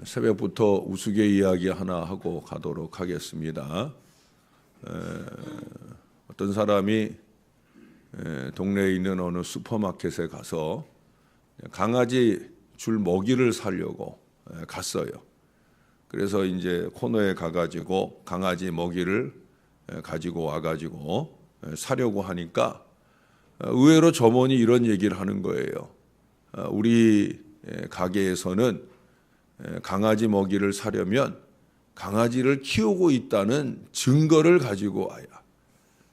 새벽부터 우스개 이야기 하나 하고 가도록 하겠습니다. 어떤 사람이 동네에 있는 어느 슈퍼마켓에 가서 강아지 줄 먹이를 사려고 갔어요. 그래서 이제 코너에 가가지고 강아지 먹이를 가지고 와가지고 사려고 하니까 의외로 점원이 이런 얘기를 하는 거예요. 우리 가게에서는 강아지 먹이를 사려면 강아지를 키우고 있다는 증거를 가지고 와야,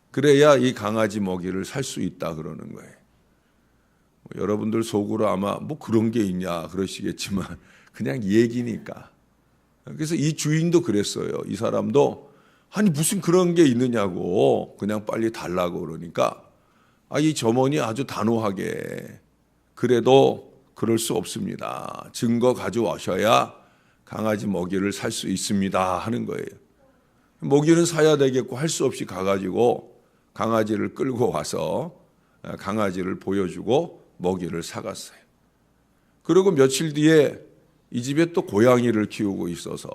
그래야 이 강아지 먹이를 살 수 있다 그러는 거예요. 여러분들 속으로 아마 뭐 그런 게 있냐 그러시겠지만 그냥 얘기니까. 그래서 이 주인도 그랬어요. 이 사람도 아니 무슨 그런 게 있느냐고 그냥 빨리 달라고 그러니까 이 점원이 아주 단호하게 그래도 그럴 수 없습니다. 증거 가져와셔야 강아지 먹이를 살 수 있습니다 하는 거예요. 먹이는 사야 되겠고 할 수 없이 가가지고 강아지를 끌고 와서 강아지를 보여주고 먹이를 사갔어요. 그리고 며칠 뒤에 이 집에 또 고양이를 키우고 있어서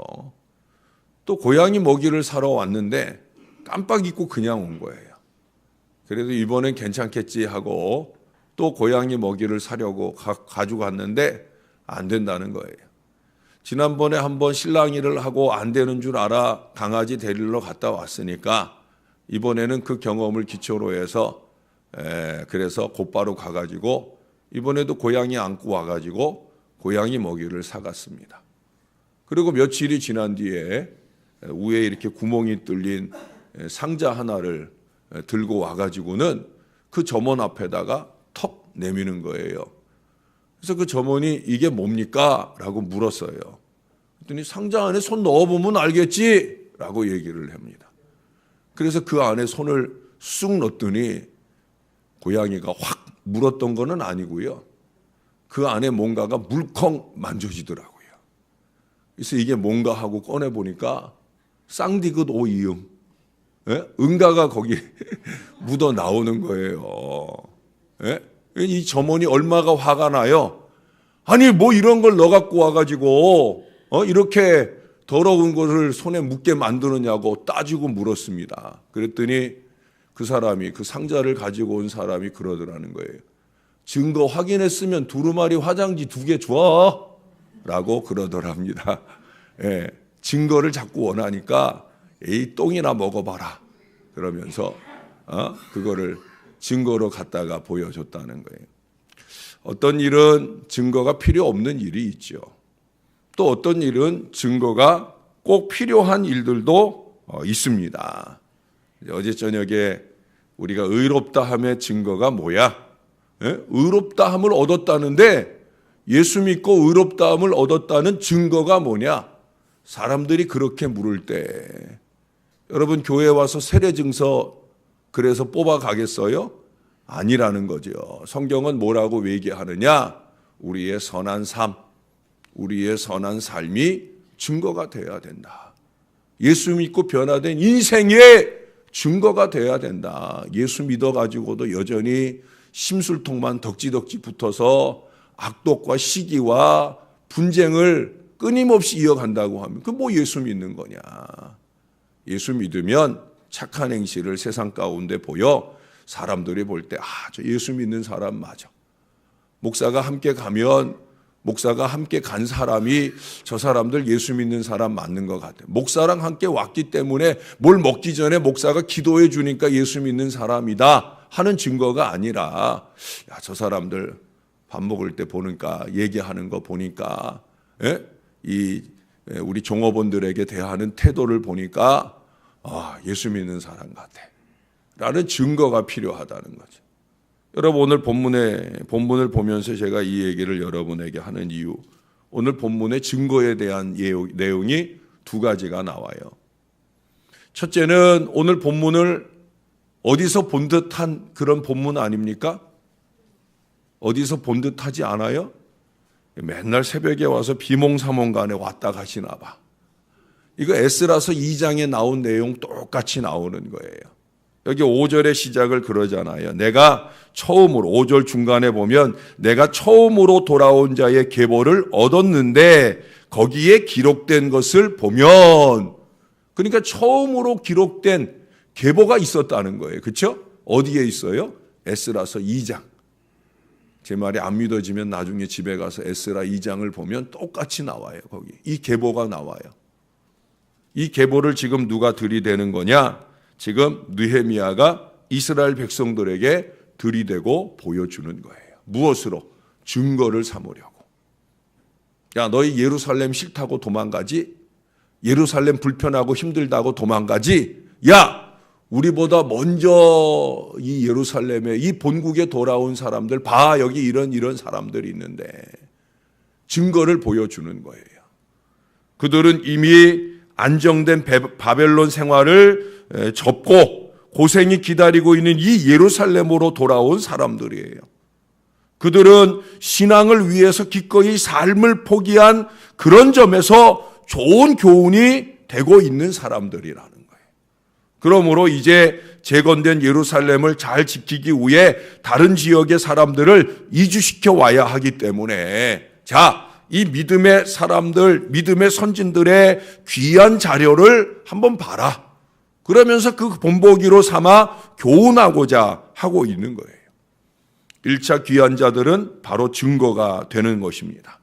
또 고양이 먹이를 사러 왔는데 깜빡 잊고 그냥 온 거예요. 그래도 이번엔 괜찮겠지 하고 또 고양이 먹이를 사려고 가지고 갔는데 안 된다는 거예요. 지난번에 한번 실랑이를 하고 안 되는 줄 알아 강아지 데리러 갔다 왔으니까 이번에는 그 경험을 기초로 해서 그래서 곧바로 가가지고 이번에도 고양이 안고 와가지고 고양이 먹이를 사갔습니다. 그리고 며칠이 지난 뒤에 위에 이렇게 구멍이 뚫린 상자 하나를 들고 와가지고는 그 점원 앞에다가 턱 내미는 거예요. 그래서 그 점원이 이게 뭡니까? 라고 물었어요. 그랬더니 상자 안에 손 넣어보면 알겠지? 라고 얘기를 합니다. 그래서 그 안에 손을 쑥 넣었더니 고양이가 확 물었던 거는 아니고요. 그 안에 뭔가가 물컹 만져지더라고요. 그래서 이게 뭔가 하고 꺼내보니까 쌍디귿 오이응, 응가가 거기 묻어 나오는 거예요. 이 점원이 얼마가 화가 나요? 아니 뭐 이런 걸 넣어 갖고 와가지고 이렇게 더러운 것을 손에 묻게 만드느냐고 따지고 물었습니다. 그랬더니 그 사람이, 그 상자를 가지고 온 사람이 그러더라는 거예요. 증거 확인했으면 두루마리 화장지 2개 줘 라고 그러더랍니다. 증거를 자꾸 원하니까 에이 똥이나 먹어봐라 그러면서 그거를 증거로 갖다가 보여줬다는 거예요. 어떤 일은 증거가 필요 없는 일이 있죠. 또 어떤 일은 증거가 꼭 필요한 일들도 있습니다. 어제 저녁에 우리가 의롭다함의 증거가 뭐야? 의롭다함을 얻었다는데 예수 믿고 의롭다함을 얻었다는 증거가 뭐냐? 사람들이 그렇게 물을 때 여러분 교회 와서 세례증서 그래서 뽑아가겠어요? 아니라는 거죠. 성경은 뭐라고 얘기하느냐? 우리의 선한 삶, 우리의 선한 삶이 증거가 돼야 된다. 예수 믿고 변화된 인생의 증거가 돼야 된다. 예수 믿어가지고도 여전히 심술통만 덕지덕지 붙어서 악독과 시기와 분쟁을 끊임없이 이어간다고 하면 그 뭐 예수 믿는 거냐? 예수 믿으면 착한 행실을 세상 가운데 보여 사람들이 볼 때 저 예수 믿는 사람 맞아. 목사가 함께 가면 목사가 함께 간 사람이 저 사람들 예수 믿는 사람 맞는 것 같아. 목사랑 함께 왔기 때문에 뭘 먹기 전에 목사가 기도해 주니까 예수 믿는 사람이다 하는 증거가 아니라 저 사람들 밥 먹을 때 보니까 얘기하는 거 보니까 우리 종업원들에게 대하는 태도를 보니까 예수 믿는 사람 같아 라는 증거가 필요하다는 거죠. 여러분 오늘 본문을 보면서 제가 이 얘기를 여러분에게 하는 이유, 오늘 본문의 증거에 대한 내용이 2가지가 나와요. 첫째는 오늘 본문을 어디서 본 듯한 그런 본문 아닙니까? 어디서 본 듯하지 않아요? 맨날 새벽에 와서 비몽사몽간에 왔다 가시나 봐. 이거 에스라서 2장에 나온 내용 똑같이 나오는 거예요. 여기 5절의 시작을 그러잖아요. 내가 처음으로 5절 중간에 보면 내가 처음으로 돌아온 자의 계보를 얻었는데 거기에 기록된 것을 보면, 그러니까 처음으로 기록된 계보가 있었다는 거예요. 그렇죠? 어디에 있어요? 에스라서 2장. 제 말이 안 믿어지면 나중에 집에 가서 에스라 2장을 보면 똑같이 나와요. 거기 이 계보가 나와요. 이 계보를 지금 누가 들이대는 거냐? 지금 느헤미야가 이스라엘 백성들에게 들이대고 보여주는 거예요. 무엇으로? 증거를 삼으려고. 야, 너희 예루살렘 싫다고 도망가지? 예루살렘 불편하고 힘들다고 도망가지? 야, 우리보다 먼저 이 예루살렘에 이 본국에 돌아온 사람들 봐, 여기 이런 사람들이 있는데, 증거를 보여주는 거예요. 그들은 이미 안정된 바벨론 생활을 접고 고생이 기다리고 있는 이 예루살렘으로 돌아온 사람들이에요. 그들은 신앙을 위해서 기꺼이 삶을 포기한 그런 점에서 좋은 교훈이 되고 있는 사람들이라는 거예요. 그러므로 이제 재건된 예루살렘을 잘 지키기 위해 다른 지역의 사람들을 이주시켜 와야 하기 때문에, 자, 이 믿음의 사람들, 믿음의 선진들의 귀한 자료를 한번 봐라. 그러면서 그 본보기로 삼아 교훈하고자 하고 있는 거예요. 1차 귀한 자들은 바로 증거가 되는 것입니다.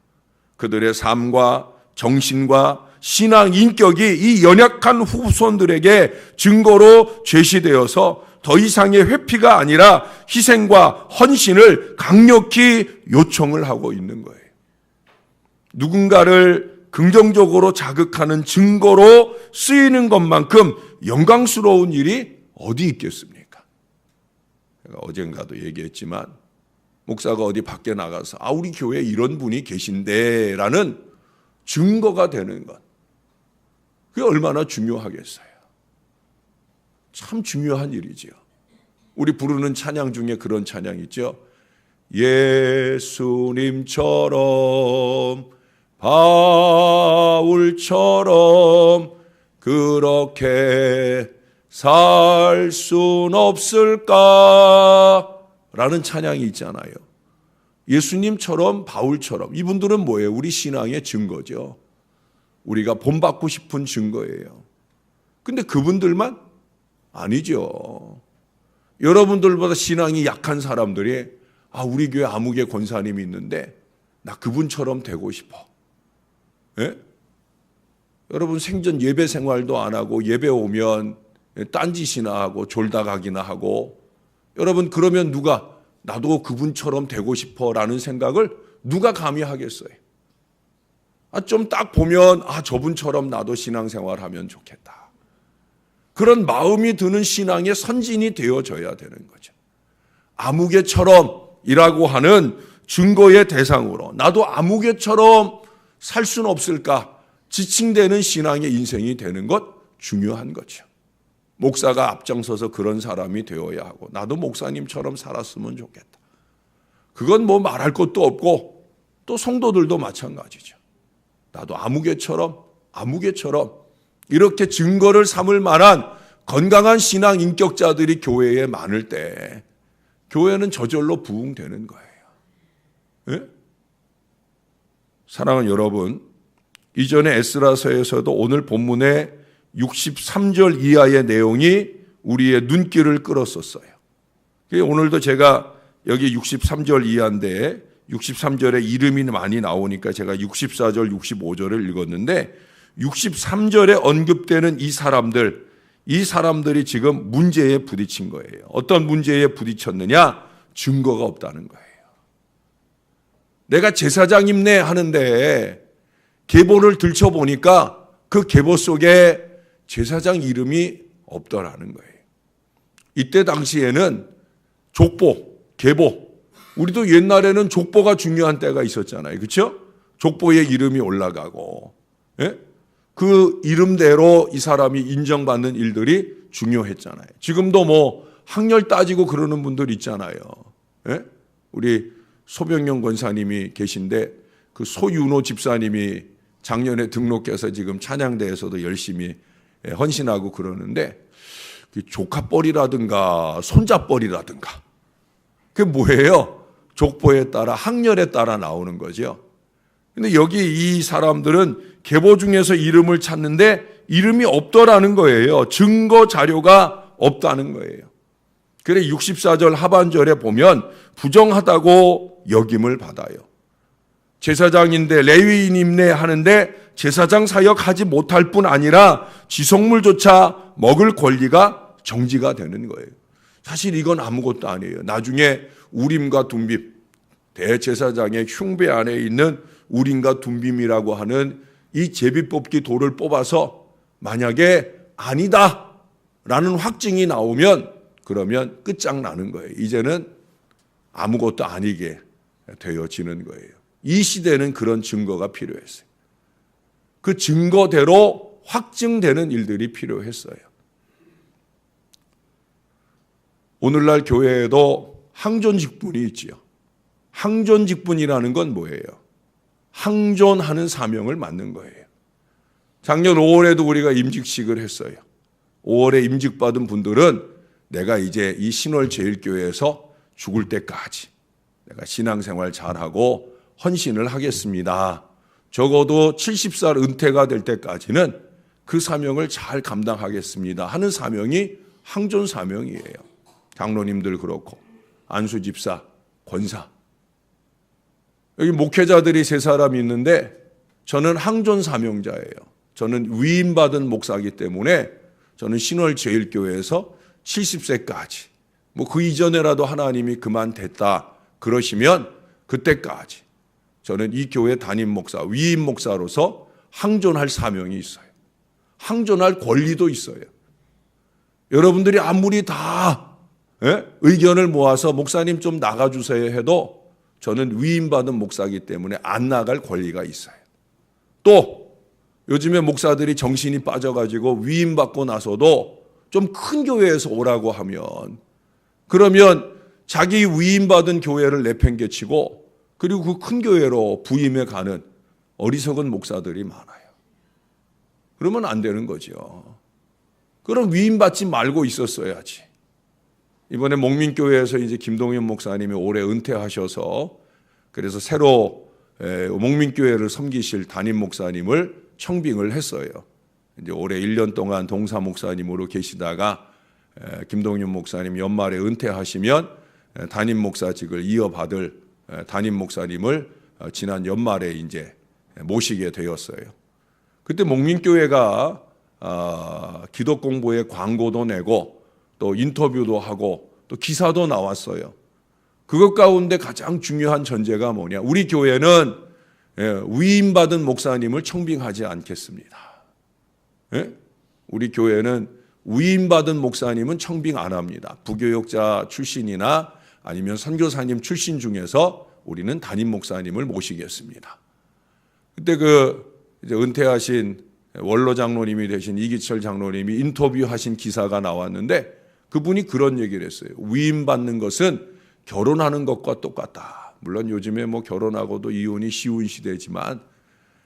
그들의 삶과 정신과 신앙 인격이 이 연약한 후손들에게 증거로 제시되어서 더 이상의 회피가 아니라 희생과 헌신을 강력히 요청을 하고 있는 거예요. 누군가를 긍정적으로 자극하는 증거로 쓰이는 것만큼 영광스러운 일이 어디 있겠습니까? 제가 어젠가도 얘기했지만 목사가 어디 밖에 나가서 우리 교회에 이런 분이 계신데 라는 증거가 되는 것, 그게 얼마나 중요하겠어요. 참 중요한 일이지요. 우리 부르는 찬양 중에 그런 찬양 있죠. 예수님처럼 바울처럼 그렇게 살 순 없을까? 라는 찬양이 있잖아요. 예수님처럼 바울처럼, 이분들은 뭐예요? 우리 신앙의 증거죠. 우리가 본받고 싶은 증거예요. 근데 그분들만? 아니죠. 여러분들보다 신앙이 약한 사람들이 우리 교회 아무개 권사님이 있는데 나 그분처럼 되고 싶어. 예? 여러분 생전 예배 생활도 안 하고 예배 오면 딴짓이나 하고 졸다 가기나 하고, 여러분 그러면 누가 나도 그분처럼 되고 싶어 라는 생각을 누가 감히 하겠어요? 좀 딱 보면 저분처럼 나도 신앙생활 하면 좋겠다. 그런 마음이 드는 신앙의 선진이 되어져야 되는 거죠. 아무개처럼 이라고 하는 증거의 대상으로 나도 아무개처럼 살 수는 없을까? 지칭되는 신앙의 인생이 되는 것 중요한 거죠. 목사가 앞장서서 그런 사람이 되어야 하고, 나도 목사님처럼 살았으면 좋겠다. 그건 뭐 말할 것도 없고, 또 성도들도 마찬가지죠. 나도 아무개처럼 이렇게 증거를 삼을 만한 건강한 신앙 인격자들이 교회에 많을 때 교회는 저절로 부흥되는 거예요. 예? 사랑하는 여러분, 이전에 에스라서에서도 오늘 본문의 63절 이하의 내용이 우리의 눈길을 끌었었어요. 오늘도 제가 여기 63절 이하인데 63절에 이름이 많이 나오니까 제가 64절, 65절을 읽었는데 63절에 언급되는 이 사람들이 지금 문제에 부딪힌 거예요. 어떤 문제에 부딪혔느냐? 증거가 없다는 거예요. 내가 제사장임네 하는데 계보를 들춰보니까 그 계보 속에 제사장 이름이 없더라는 거예요. 이때 당시에는 족보, 계보, 우리도 옛날에는 족보가 중요한 때가 있었잖아요. 그렇죠? 족보에 이름이 올라가고, 예? 그 이름대로 이 사람이 인정받는 일들이 중요했잖아요. 지금도 뭐 학렬 따지고 그러는 분들 있잖아요. 예? 우리 소병영 권사님이 계신데 그 소윤호 집사님이 작년에 등록해서 지금 찬양대에서도 열심히 헌신하고 그러는데, 조카뻘이라든가 손자뻘이라든가 그게 뭐예요? 족보에 따라 학렬에 따라 나오는 거죠. 근데 여기 이 사람들은 계보 중에서 이름을 찾는데 이름이 없더라는 거예요. 증거 자료가 없다는 거예요. 그래 64절 하반절에 보면 부정하다고 여김을 받아요. 제사장인데 레위인임네 하는데 제사장 사역 하지 못할 뿐 아니라 지속물조차 먹을 권리가 정지가 되는 거예요. 사실 이건 아무것도 아니에요. 나중에 우림과 둠빔, 대제사장의 흉배 안에 있는 우림과 둠빔이라고 하는 이 제비뽑기 돌을 뽑아서 만약에 아니다라는 확증이 나오면 그러면 끝장나는 거예요. 이제는 아무것도 아니게 되어지는 거예요. 이 시대는 그런 증거가 필요했어요. 그 증거대로 확증되는 일들이 필요했어요. 오늘날 교회에도 항존직분이 있지요. 항존직분이라는 건 뭐예요? 항존하는 사명을 맡는 거예요. 작년 5월에도 우리가 임직식을 했어요. 5월에 임직받은 분들은 내가 이제 이 신월제일교회에서 죽을 때까지 내가 신앙생활 잘하고 헌신을 하겠습니다. 적어도 70살 은퇴가 될 때까지는 그 사명을 잘 감당하겠습니다 하는 사명이 항존 사명이에요. 장로님들 그렇고 안수집사, 권사. 여기 목회자들이 3사람이 있는데 저는 항존 사명자예요. 저는 위임받은 목사이기 때문에 저는 신월제일교회에서 70세까지 그 이전에라도 하나님이 그만 됐다 그러시면 그때까지 저는 이 교회 담임 목사, 위임 목사로서 항존할 사명이 있어요. 항존할 권리도 있어요. 여러분들이 아무리 다 의견을 모아서 목사님 좀 나가주세요 해도 저는 위임받은 목사이기 때문에 안 나갈 권리가 있어요. 또 요즘에 목사들이 정신이 빠져가지고 위임받고 나서도 좀 큰 교회에서 오라고 하면 그러면 자기 위임받은 교회를 내팽개치고 그리고 그 큰 교회로 부임해 가는 어리석은 목사들이 많아요. 그러면 안 되는 거죠. 그럼 위임받지 말고 있었어야지. 이번에 목민교회에서 이제 김동현 목사님이 올해 은퇴하셔서 그래서 새로 목민교회를 섬기실 담임 목사님을 청빙을 했어요. 이제 올해 1년 동안 동사 목사님으로 계시다가 김동현 목사님 연말에 은퇴하시면 담임 목사직을 이어받을 담임 목사님을 지난 연말에 이제 모시게 되었어요. 그때 목민교회가 기독 공부에 광고도 내고 또 인터뷰도 하고 또 기사도 나왔어요. 그것 가운데 가장 중요한 전제가 뭐냐? 우리 교회는 위임받은 목사님을 청빙하지 않겠습니다. 우리 교회는 위임받은 목사님은 청빙 안 합니다. 부교역자 출신이나 아니면 선교사님 출신 중에서 우리는 담임 목사님을 모시겠습니다. 그때 이제 은퇴하신 원로 장로님이 되신 이기철 장로님이 인터뷰하신 기사가 나왔는데 그분이 그런 얘기를 했어요. 위임받는 것은 결혼하는 것과 똑같다. 물론 요즘에 결혼하고도 이혼이 쉬운 시대지만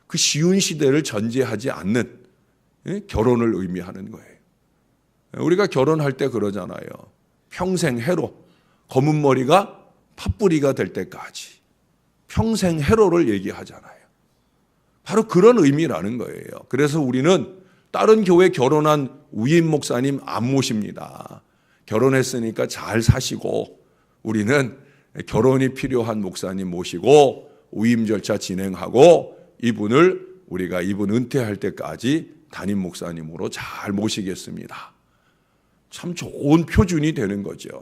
그 쉬운 시대를 전제하지 않는 결혼을 의미하는 거예요. 우리가 결혼할 때 그러잖아요. 평생 해로, 검은 머리가 팥뿌리가 될 때까지 평생 해로를 얘기하잖아요. 바로 그런 의미라는 거예요. 그래서 우리는 다른 교회 결혼한 위임 목사님 안 모십니다. 결혼했으니까 잘 사시고 우리는 결혼이 필요한 목사님 모시고 위임 절차 진행하고 우리가 이분 은퇴할 때까지 담임 목사님으로 잘 모시겠습니다. 참 좋은 표준이 되는 거죠.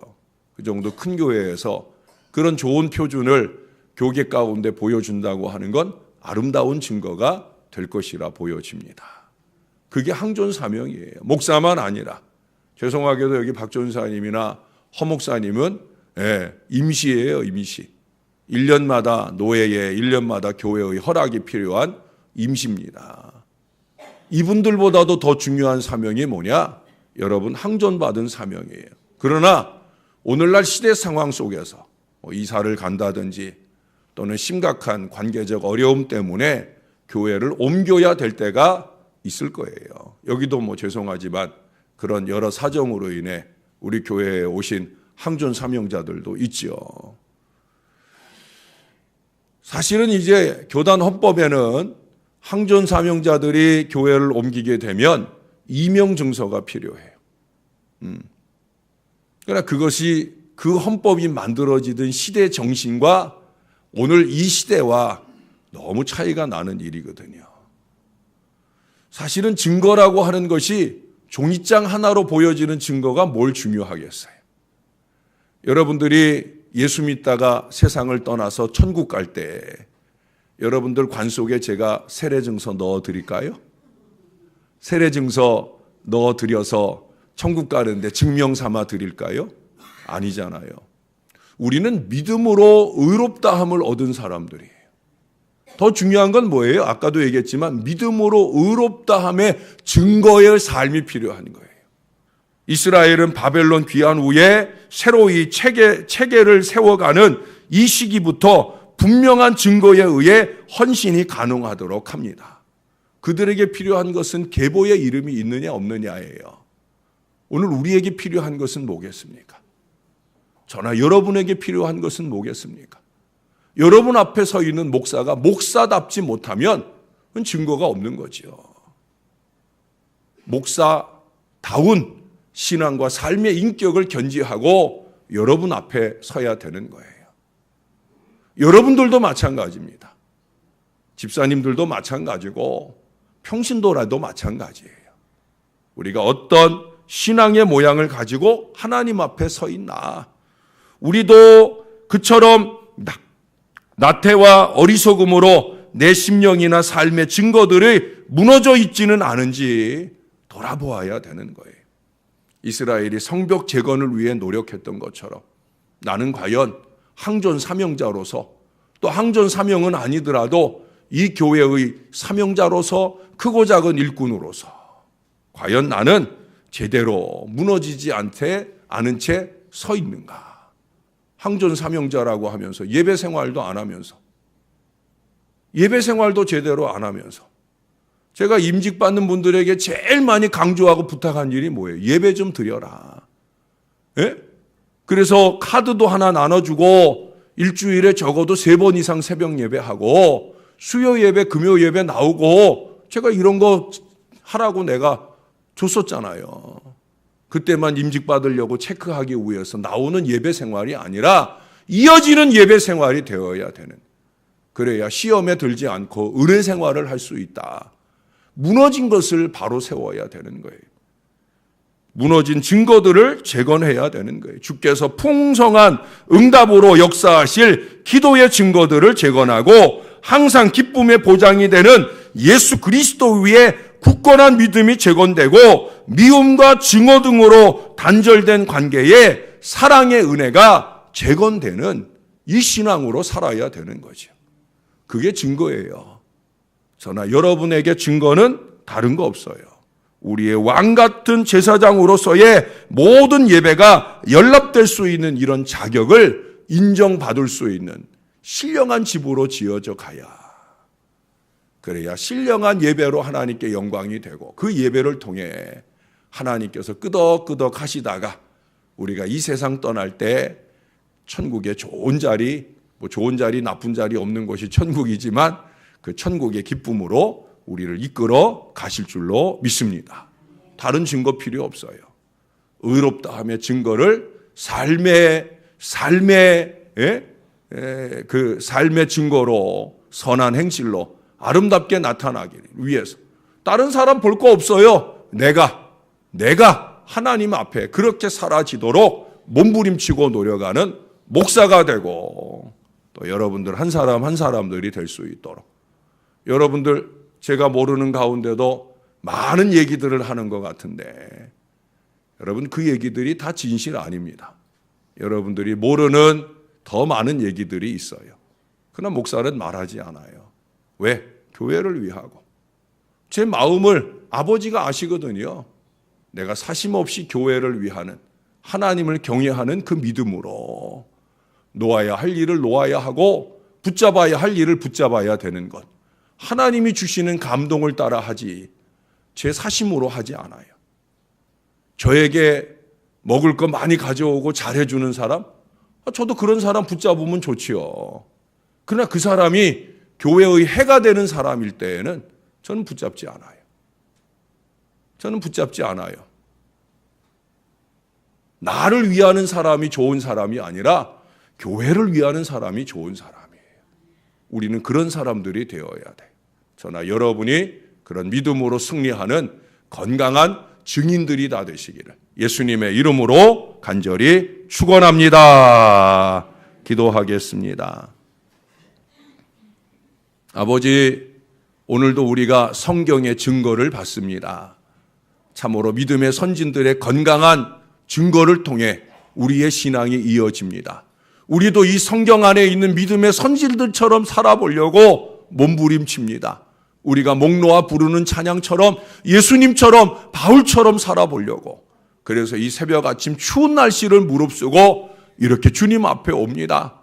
그 정도 큰 교회에서 그런 좋은 표준을 교계 가운데 보여준다고 하는 건 아름다운 증거가 될 것이라 보여집니다. 그게 항존 사명이에요. 목사만 아니라 죄송하게도 여기 박 전사님이나 허 목사님은 임시예요. 임시. 1년마다 노예의 1년마다 교회의 허락이 필요한 임시입니다. 이분들보다도 더 중요한 사명이 뭐냐? 여러분 항존받은 사명이에요. 그러나 오늘날 시대 상황 속에서 이사를 간다든지 또는 심각한 관계적 어려움 때문에 교회를 옮겨야 될 때가 있을 거예요. 여기도 죄송하지만 그런 여러 사정으로 인해 우리 교회에 오신 항존 사명자들도 있죠. 사실은 이제 교단 헌법에는 항존 사명자들이 교회를 옮기게 되면 이명 증서가 필요해요. 그러나 그것이 그 헌법이 만들어지던 시대 정신과 오늘 이 시대와 너무 차이가 나는 일이거든요. 사실은 증거라고 하는 것이 종이장 하나로 보여지는 증거가 뭘 중요하겠어요. 여러분들이 예수 믿다가 세상을 떠나서 천국 갈 때 여러분들 관 속에 제가 세례증서 넣어드릴까요? 세례증서 넣어드려서 천국 가는데 증명 삼아 드릴까요? 아니잖아요. 우리는 믿음으로 의롭다함을 얻은 사람들이에요. 더 중요한 건 뭐예요? 아까도 얘기했지만 믿음으로 의롭다함의 증거의 삶이 필요한 거예요. 이스라엘은 바벨론 귀환 후에 새로이 체계를 세워가는 이 시기부터 분명한 증거에 의해 헌신이 가능하도록 합니다. 그들에게 필요한 것은 계보의 이름이 있느냐 없느냐예요. 오늘 우리에게 필요한 것은 뭐겠습니까? 저나 여러분에게 필요한 것은 뭐겠습니까? 여러분 앞에 서 있는 목사가 목사답지 못하면 그건 증거가 없는 거죠. 목사다운 신앙과 삶의 인격을 견지하고 여러분 앞에 서야 되는 거예요. 여러분들도 마찬가지입니다. 집사님들도 마찬가지고 평신도라도 마찬가지예요. 우리가 어떤 신앙의 모양을 가지고 하나님 앞에 서 있나. 우리도 그처럼 나태와 어리석음으로 내 심령이나 삶의 증거들이 무너져 있지는 않은지 돌아보아야 되는 거예요. 이스라엘이 성벽 재건을 위해 노력했던 것처럼 나는 과연 항존 사명자로서 또 항존 사명은 아니더라도 이 교회의 사명자로서 크고 작은 일꾼으로서 과연 나는 제대로 무너지지 않은 채 서 있는가? 항존 사명자라고 하면서 예배 생활도 안 하면서 예배 생활도 제대로 안 하면서 제가 임직받는 분들에게 제일 많이 강조하고 부탁한 일이 뭐예요? 예배 좀 드려라. 예? 그래서 카드도 하나 나눠주고 일주일에 적어도 3번 이상 새벽 예배하고 수요 예배, 금요 예배 나오고 제가 이런 거 하라고 내가 줬었잖아요. 그때만 임직받으려고 체크하기 위해서 나오는 예배 생활이 아니라 이어지는 예배 생활이 되어야 되는. 그래야 시험에 들지 않고 은혜 생활을 할 수 있다. 무너진 것을 바로 세워야 되는 거예요. 무너진 증거들을 재건해야 되는 거예요. 주께서 풍성한 응답으로 역사하실 기도의 증거들을 재건하고 항상 기쁨의 보장이 되는 예수 그리스도 위에 굳건한 믿음이 재건되고 미움과 증오 등으로 단절된 관계에 사랑의 은혜가 재건되는 이 신앙으로 살아야 되는 거죠. 그게 증거예요. 저나 여러분에게 증거는 다른 거 없어요. 우리의 왕 같은 제사장으로서의 모든 예배가 연락될 수 있는 이런 자격을 인정받을 수 있는 신령한 집으로 지어져 가야. 그래야 신령한 예배로 하나님께 영광이 되고 그 예배를 통해 하나님께서 끄덕끄덕 하시다가 우리가 이 세상 떠날 때 천국의 좋은 자리, 좋은 자리, 나쁜 자리 없는 곳이 천국이지만 그 천국의 기쁨으로 우리를 이끌어 가실 줄로 믿습니다. 다른 증거 필요 없어요. 의롭다함의 증거를 삶의 증거로 선한 행실로 아름답게 나타나기 위해서 다른 사람 볼 거 없어요. 내가 하나님 앞에 그렇게 사라지도록 몸부림치고 노력하는 목사가 되고 또 여러분들 한 사람 한 사람들이 될 수 있도록 여러분들 제가 모르는 가운데도 많은 얘기들을 하는 것 같은데 여러분 그 얘기들이 다 진실 아닙니다. 여러분들이 모르는 더 많은 얘기들이 있어요. 그러나 목사는 말하지 않아요. 왜? 교회를 위하고. 제 마음을 아버지가 아시거든요. 내가 사심없이 교회를 위하는 하나님을 경외하는 그 믿음으로 놓아야 할 일을 놓아야 하고 붙잡아야 할 일을 붙잡아야 되는 것. 하나님이 주시는 감동을 따라 하지 제 사심으로 하지 않아요. 저에게 먹을 거 많이 가져오고 잘해주는 사람, 저도 그런 사람 붙잡으면 좋지요. 그러나 그 사람이 교회의 해가 되는 사람일 때에는 저는 붙잡지 않아요. 저는 붙잡지 않아요. 나를 위하는 사람이 좋은 사람이 아니라 교회를 위하는 사람이 좋은 사람이에요. 우리는 그런 사람들이 되어야 돼요. 저나 여러분이 그런 믿음으로 승리하는 건강한 증인들이 다 되시기를 예수님의 이름으로 간절히 축원합니다. 기도하겠습니다. 아버지, 오늘도 우리가 성경의 증거를 받습니다. 참으로 믿음의 선진들의 건강한 증거를 통해 우리의 신앙이 이어집니다. 우리도 이 성경 안에 있는 믿음의 선진들처럼 살아보려고 몸부림칩니다. 우리가 목 놓아 부르는 찬양처럼 예수님처럼 바울처럼 살아보려고. 그래서 이 새벽 아침 추운 날씨를 무릅쓰고 이렇게 주님 앞에 옵니다.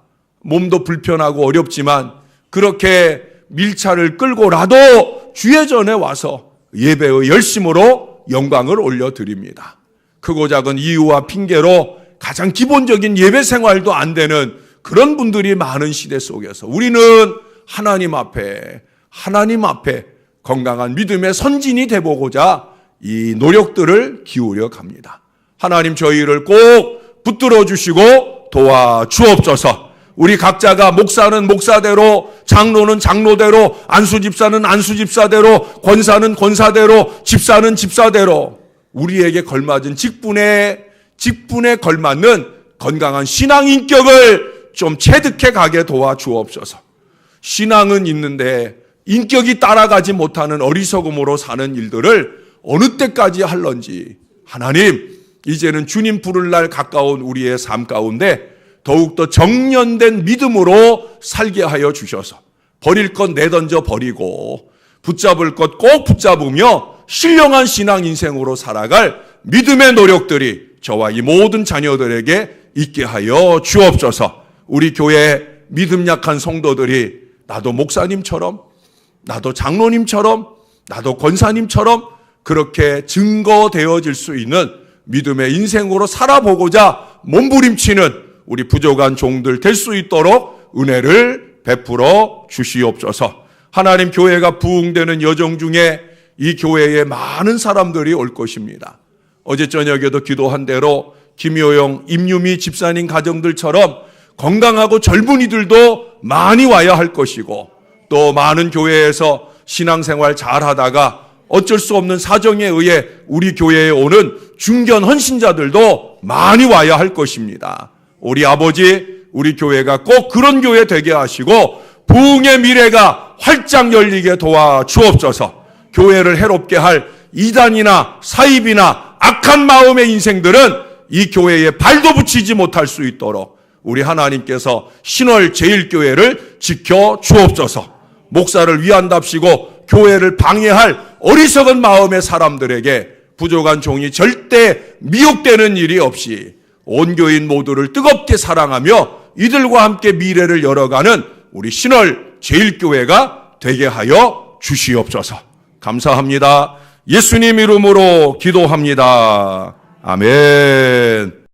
몸도 불편하고 어렵지만 그렇게 밀차를 끌고라도 주의 전에 와서 예배의 열심으로 영광을 올려드립니다. 크고 작은 이유와 핑계로 가장 기본적인 예배 생활도 안 되는 그런 분들이 많은 시대 속에서 우리는 하나님 앞에 건강한 믿음의 선진이 되보고자 이 노력들을 기울여 갑니다. 하나님 저희를 꼭 붙들어 주시고 도와주옵소서. 우리 각자가 목사는 목사대로, 장로는 장로대로, 안수집사는 안수집사대로, 권사는 권사대로, 집사는 집사대로 우리에게 걸맞은 직분에 걸맞는 건강한 신앙 인격을 좀 체득해 가게 도와주옵소서. 신앙은 있는데 인격이 따라가지 못하는 어리석음으로 사는 일들을 어느 때까지 할런지 하나님, 이제는 주님 부를 날 가까운 우리의 삶 가운데 더욱더 정련된 믿음으로 살게 하여 주셔서 버릴 것 내던져 버리고 붙잡을 것 꼭 붙잡으며 신령한 신앙 인생으로 살아갈 믿음의 노력들이 저와 이 모든 자녀들에게 있게 하여 주옵소서. 우리 교회 믿음 약한 성도들이 나도 목사님처럼, 나도 장로님처럼, 나도 권사님처럼 그렇게 증거되어질 수 있는 믿음의 인생으로 살아보고자 몸부림치는 우리 부족한 종들 될 수 있도록 은혜를 베풀어 주시옵소서. 하나님, 교회가 부흥되는 여정 중에 이 교회에 많은 사람들이 올 것입니다. 어제 저녁에도 기도한 대로 김효영, 임유미 집사님 가정들처럼 건강하고 젊은이들도 많이 와야 할 것이고, 또 많은 교회에서 신앙생활 잘하다가 어쩔 수 없는 사정에 의해 우리 교회에 오는 중견 헌신자들도 많이 와야 할 것입니다. 우리 아버지, 우리 교회가 꼭 그런 교회 되게 하시고 부흥의 미래가 활짝 열리게 도와주옵소서. 교회를 해롭게 할 이단이나 사입이나 악한 마음의 인생들은 이 교회에 발도 붙이지 못할 수 있도록 우리 하나님께서 신월 제1교회를 지켜 주옵소서. 목사를 위한답시고 교회를 방해할 어리석은 마음의 사람들에게 부족한 종이 절대 미혹되는 일이 없이 온 교인 모두를 뜨겁게 사랑하며 이들과 함께 미래를 열어가는 우리 신월 제1교회가 되게 하여 주시옵소서. 감사합니다. 예수님 이름으로 기도합니다. 아멘.